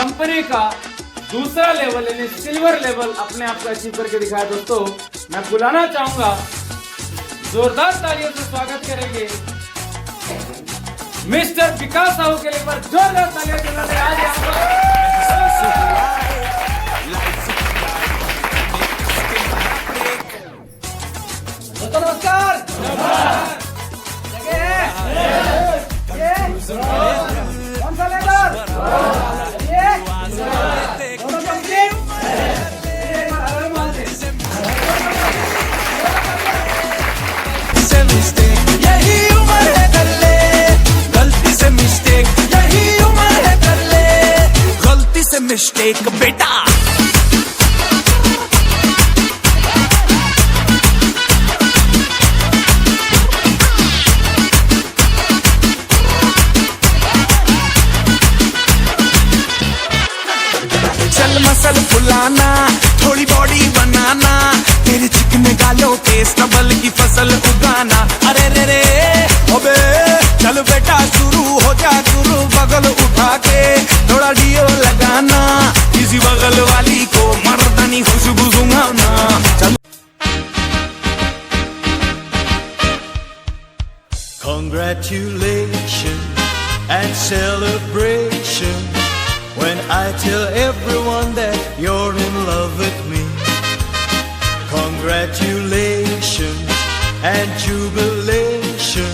Company का दूसरा level यानी सिल्वर लेवल अपने आप को अचीव करके दिखाया। दोस्तों मैं बुलाना चाहूंगा, जोरदार तालियों से स्वागत करेंगे मिस्टर विकास साहू के लिए, पर जोरदार तालियों से उन्होंने आज नमस्कार। कौन सा लेबर? यही उम्र है कर ले गलती से मिस्टेक, यही उम्र है कर ले गलती से मिस्टेक बेटा। चल मसल फुलाना, थोड़ी बॉडी बनाना, तेरे चिकने गालों पे स्टबल की फसल उगाना। अरे रे रे अबे चल बेटा शुरू हो जा शुरू, बगल उठा के थोड़ा डियो लगाना, किसी बगल वाली को मर्दानी खुशबू सुंघाना। चल Congratulations and celebration when I tell everyone that you're in love with me. Congratulations and jubilation,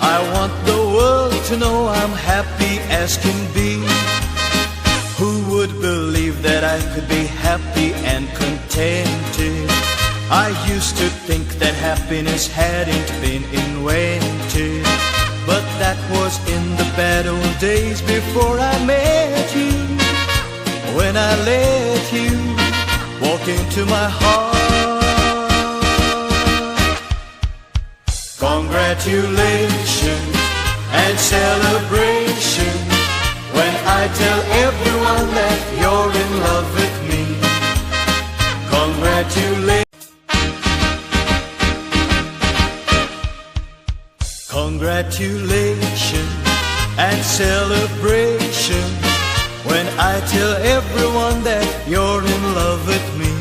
I want the world to know I'm happy as can be. Who would believe that I could be happy and contented? I used to think that happiness hadn't been invented, but that was in the bad old days before I met you. When I let you walk into my heart. Congratulations and celebration when I tell everyone that you're in love with me. Congratulations. Congratulations and celebration when I tell everyone that you're in love with me.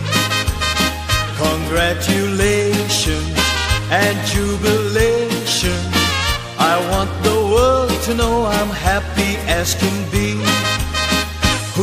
Congratulations and jubilation, I want the world to know I'm happy as can be.